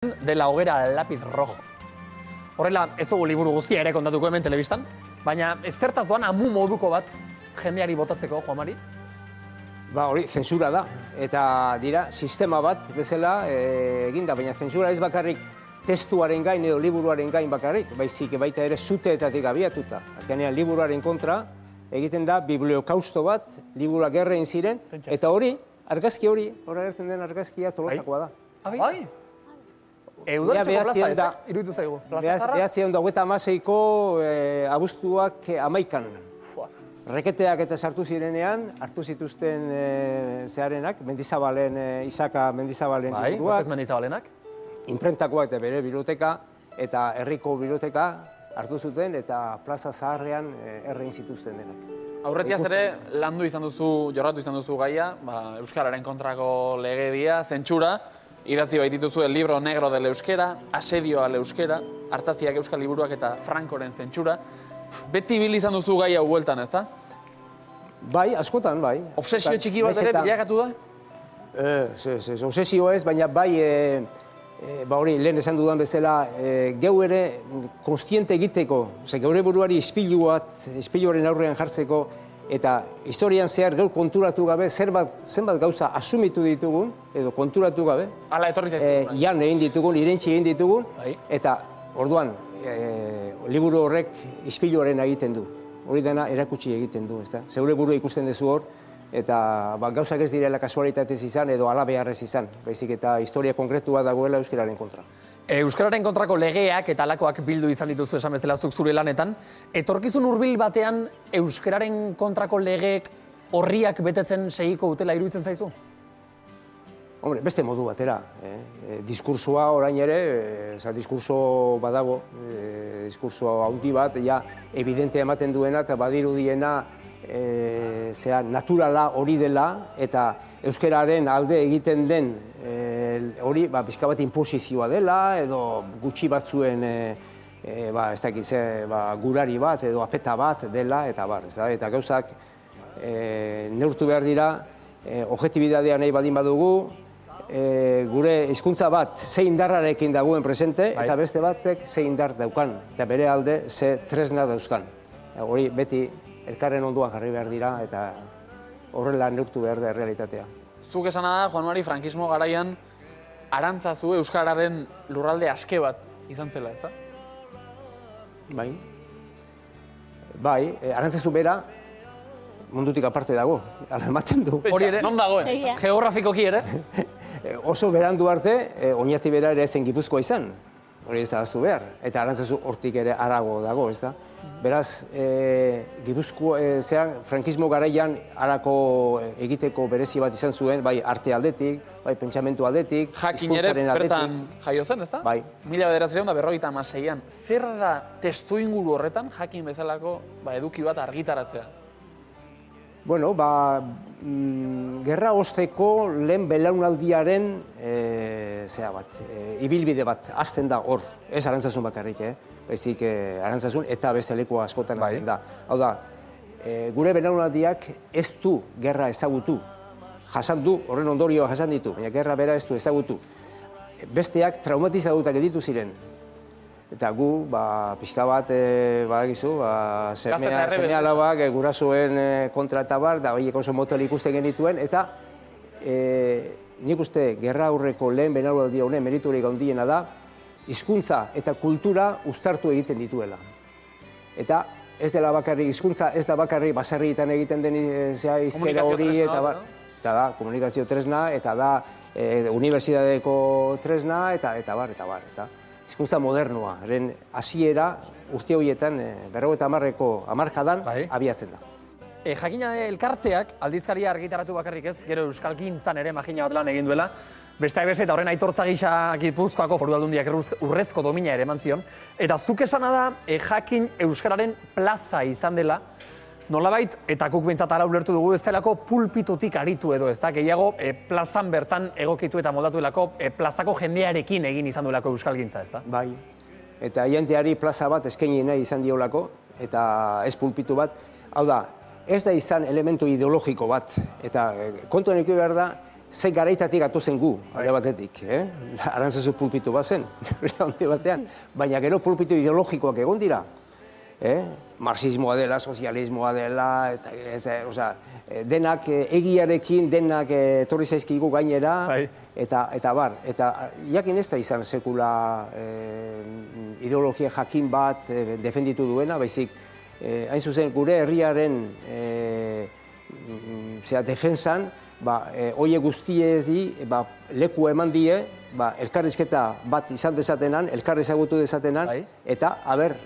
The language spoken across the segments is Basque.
de la hoguera al lápiz rojo. Horrela, ez dugu liburu guztia ere kontatuko hemen telebistan, baina ez zertaz doan amu moduko bat jendeari botatzeko, Juan Mari? Ba, hori, zentsura da. Eta dira, sistema bat bezala eginda, baina zentsura ez bakarrik testuaren gain edo liburuaren gain bakarrik, baizik baita ere zuteetatik abiatuta. Azkenean, liburuaren kontra egiten da bibliokausto bat, liburuak gerrein ziren, eta hori, argazki hori, hori agertzen den argazkia Tolosakoa da. Bai? Udaletxeko plaza, ez da? Iruditu zaigu. Behatzean da, 36ko abuztuak 11an. Reketeak eta sartu zirenean, hartu zituzten zeharenak, Mendizabalen, Isaka Mendizabalen liburuak. Bai, López Mendizabalenak. Inprentakoak eta bere biblioteka eta herriko biblioteka hartu zuten eta plaza zaharrean errein zituzten denak. Aurretiaz ere, landu izan duzu, jorratu izan duzu gaia, Euskararen kontrako legedia, zentsura, idatzi baitituzu el libro negro del euskera, asedio al euskera, hartaziak euskal liburuak eta Frankoren zentsura. Beti bil izan duzu gai hau bueltan, ez da? Bai, askotan, bai. Obsesio txiki bat ere bilakatu da? Obsesio ez, baina bai, hori, lehen esan dudan bezala, geu ere konstiente egiteko, geure buruari ispiluaren aurrean jartzeko, eta historian zehar gaur konturatu gabe, zenbat gauza asumitu ditugun, edo konturatu gabe, Hala etorri zaizkigun. jan egin ditugun, irentsi egin ditugun, eta orduan, liburu horrek ispiluaren egiten du. Hori dena erakutsi egiten du, ezta? Zeure burua ikusten duzu hor, eta gauzak ez direla kasualitatez izan edo halabeharrez izan, baizik eta historia konkretu bat dagoela euskararen kontra. Euskararen kontrako legeak eta alakoak bildu izan dituzu esan bezala zuk zure lanetan. Etorkizun hurbil batean euskararen kontrako legeek horriak betetzen segiko dutela iruditzen zaizu? Hombre, beste modu batera. Diskursoa orain ere, diskurso badago, diskurso handi bat, ja, evidente ematen duena eta badirudiena naturala hori dela eta euskararen alde egiten den hori pixka bat inposizioa dela edo gutxi batzuen ez dakit gurari bat edo apeta bat dela eta bar, eta gauzak neurtu behar dira, objektibitatea nahi baldin badugu, gure hizkuntza bat ze indarrarekin dagoen presente eta beste batek ze indar daukan eta bere alde ze tresna dauzkan. Hori beti elkarren onduan jarri behar dira eta horrela neurtu behar da realitatea. Zuk esana da, Juan Mari, frankismo garaian Arantzazu euskararen lurralde aske bat izan zela, ez da? Bai. Bai, Arantzazu bera mundutik aparte dago, ala ematen du. Hori ere, non dagoen? Geografikoki ere? Oso berandu arte, Oñati bera ere zen Gipuzkoa izan. Hori ez da aztu behar. Eta Arantzazu hortik ere harago dago, ez da? Beraz, frankismo garaian harako egiteko berezi bat izan zuen, bai arte aldetik, bai pentsamentu aldetik, Jakin ere bertan jaio zen, ez da? Bai. 1956an. Zer da testu inguru horretan, Jakin bezalako eduki bat argitaratzea? Bueno, gerra osteko lehen belaunaldiaren ibilbide bat, hasten da hor, ez Arantzazun bakarrik, baizik Arantzazun eta beste leku askotan hasten da. Hau da, gure belaunaldiak ez du gerra ezagutu, jasan du, horren ondorioa jasan ditu, baina gerra bera ez du ezagutu. Besteak traumatizatutak editu ziren. Eta gu, pixka bat, badakizu, seme alabak gurasoen kontra eta bar, da horiek oso motel ikusten genituen, eta nik uste gerra aurreko lehen belaunaldi honen meriturik handiena da, hizkuntza eta kultura uztartu egiten dituela. Eta ez dela bakarrik, hizkuntza ez da bakarrik baserrietan egiten den hizkera hori, eta da komunikazio tresna, eta da unibertsitateko tresna, eta bar, ez da. Hizkuntza modernoa, hasiera urte horietan, 50ko hamarkadan abiatzen da. Jakina elkarteak aldizkaria argitaratu bakarrik ez, gero euskalgintzan ere magina bat lan egin duela, besteak beste eta horren aitortza gisa Gipuzkoako Foru Aldundiak urrezko domina ere eman zion, eta zuk esana da Jakin euskararen plaza izan dela, nolabait, eta guk behintzat ara ulertu dugu ez delako pulpitutik aritu edo ez da, gehiago plazan bertan egokitu eta moldatu delako plazako jendearekin egin izan duelako euskalgintza, ez da? Bai, eta jendeari plaza bat eskaini nahi izan diolako, eta ez pulpitu bat, hau da, ez da izan elementu ideologiko bat, eta kontuan eki behar da, ze garaitatik atozen gu, alde batetik, Arantzazu pulpitu bazen, alde batean, baina gero pulpitu ideologikoak egon dira. Marxismoa dela, sozialismoa dela, denak egiarekin, denak etorri zaizkigu gainera, eta bar. Eta jakin ez da izan sekula ideologia jakin bat defenditu duena, baizik, hain zuzen gure herriaren defensan, oie guztiezi leku eman die, elkarrizketa bat izan dezatenan, elkarri ezagutu dezatenan, eta aber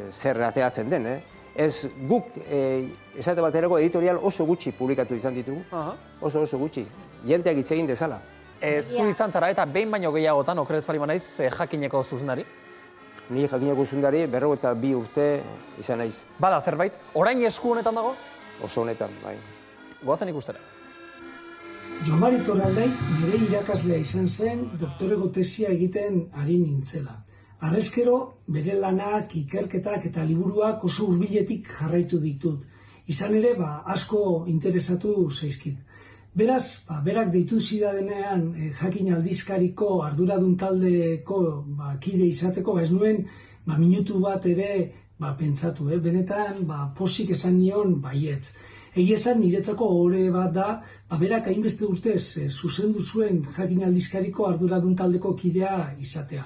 zer ateratzen den. Ez guk, esate baterako editorial oso gutxi publikatu izan ditugu, oso gutxi, jenteak hitz egin dezala. Zu izan zara eta behin baino gehiagotan, okerez pali banaiz, jakineko zuzendari? Ni jakineko zuzendari 42 urte izan naiz. Bada zerbait, orain esku honetan dago? Oso honetan, bai. Goazen ikustera. Joan Mari Torraldai nire irakaslea izan zen doktorego tesia egiten ari nintzela. Harrezkero, bere lanak, ikerketak eta liburuak oso hurbiletik jarraitu ditut. Izan ere, asko interesatu zaizkit. Beraz, berak deitu zidadenean jakin aldizkariko arduradun taldeko kide izateko, ez nuen minutu bat ere pentsatu. Benetan, posik esan nion baietz. Egia esan, niretzako ohore bat da, berak hainbeste urtez zuzendu zuen jakin aldizkariko arduradun taldeko kidea izatea.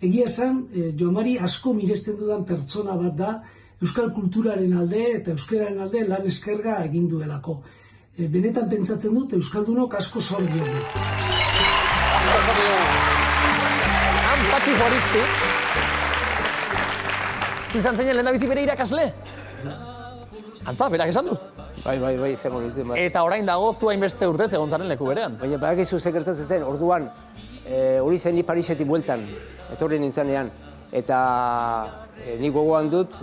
Egia esan, Joan Mari asko miresten dudan pertsona bat da, euskal kulturaren alde eta euskararen alde lan eskerga egin duelako. Benetan pentsatzen dut, euskaldunok asko zor diogu. Patxi Juaristi. Zuzan zeinen lehen da bizi bere irakasle? Antza, berak esan du? Bai, izango nintzen. Eta orain dago zu hainbeste urtez egon zaren leku berean. Baina badakizu ze gertatzen zen, orduan, hori zen ni Parisetik bueltan, etorri nintzanean. Eta nik gogoan dut,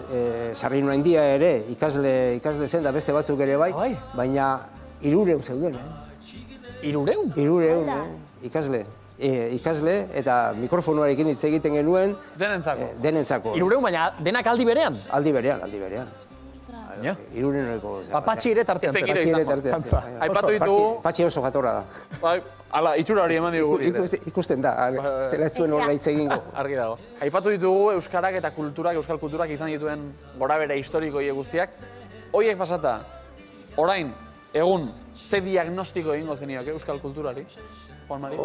Sarrino Handia ere, ikasle zen da beste batzuk ere bai, baina 300 zeuden, 300? 300, ikasle. Eta mikrofonoarekin hitz egiten genuen. Denentzako. 300, baina denak aldi berean? Aldi berean. 300-eko. Patxi ere tartean zen. Aipatu ditugu... Patxi oso jatorra da. Hala, itxura hori eman digu guri. Ikusten da, ez dela etzuen horrela hitz egingo. Argi dago. Aipatu ditugu euskarak eta kulturak, euskal kulturak izan dituen gorabera historiko guztiak. Hoiek pasata, orain, egun, ze diagnostiko egingo zeniak euskal kulturari? Juan Mari?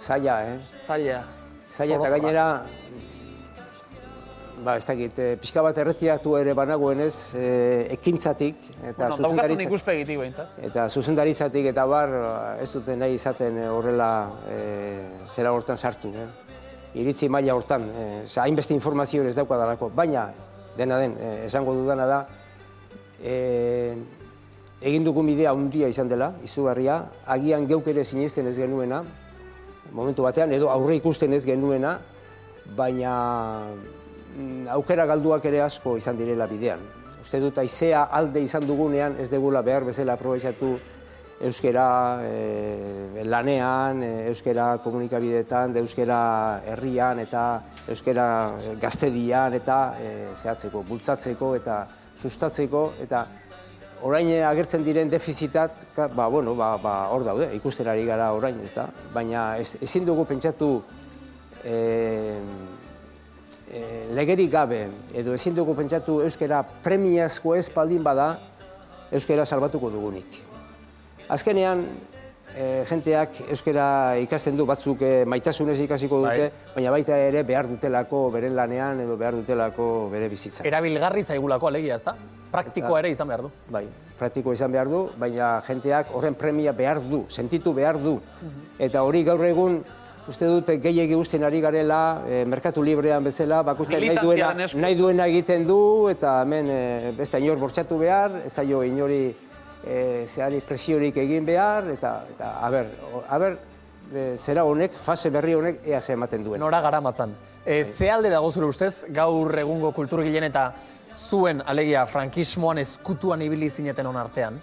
Zaila, Zaila. Zaila eta gainera, ez dakit, pixka bat erretiratu ere banagoenez, ekintzatik eta daukatun ikuspegitik behintzat. Eta zuzendaritzatik eta bar, ez duten nahi izaten horrela zera hortan sartu. Iritzi maila hortan, hainbeste informazio ez daukadalako, baina, dena den, esango dudana da, egin dugun bidea handia izan dela, izugarria, agian geuk ere sinesten ez genuena, momentu batean, edo aurre ikusten ez genuena, baina aukera galduak ere asko izan direla bidean. Uste dut, haizea alde izan dugunean ez degula behar bezala aprobetxatu euskera lanean, euskera komunikabideetan, euskera herrian eta euskera gaztedian eta zehatzeko, bultzatzeko eta sustatzeko eta orain agertzen diren defizitat, hor daude, ikusten ari gara orain, ez da? Baina ezin dugu pentsatu legerik gabe, edo ezin dugu pentsatu euskera premiazko ez baldin bada, euskera salbatuko dugunik. Azkenean, jenteak euskera ikasten du, batzuk maitasunez ikasiko dute, baina baita ere behar dutelako beren lanean edo behar dutelako bere bizitzan. Erabilgarri zaigulako alegia, ez da? Praktikoa ere izan behar du. Bai, praktikoa izan behar du, baina jenteak horren premia behar du, sentitu behar du. Eta hori gaur egun, uste dut gehiegi usten ari garela, merkatu librean bezala, bakoitzak nahi duena egiten du, eta hemen beste inor bortxatu behar, ez da jo inori zehari presiorik egin behar, eta haber, zera honek, fase berri honek, ea ze ematen duen. Nora gara matzan. Ze alde dago zure ustez, gaur egungo kulturgilen eta zuen, alegia, frankismoan ezkutuan ibili zineten hon artean?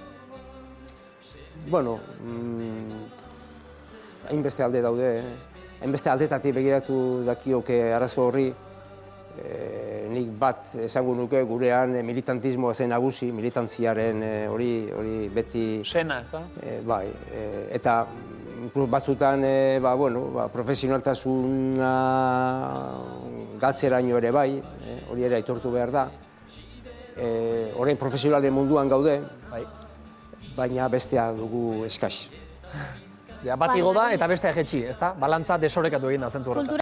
Bueno, hainbeste alde daude, hainbeste aldetatik begiratu dakioke arazo horri, nik bat esango nuke gurean militantismoa zen nagusi, militantziaren hori beti... Sena, eta? Bai, eta batzutan profesionaltasuna galtzeraino ere bai, hori ere aitortu behar da. Orain profesionalen munduan gaude, baina bestea dugu eskas. Bat igo da eta bestea jetxi, ezta? Balantza desorekatu egin da zentzu horretan.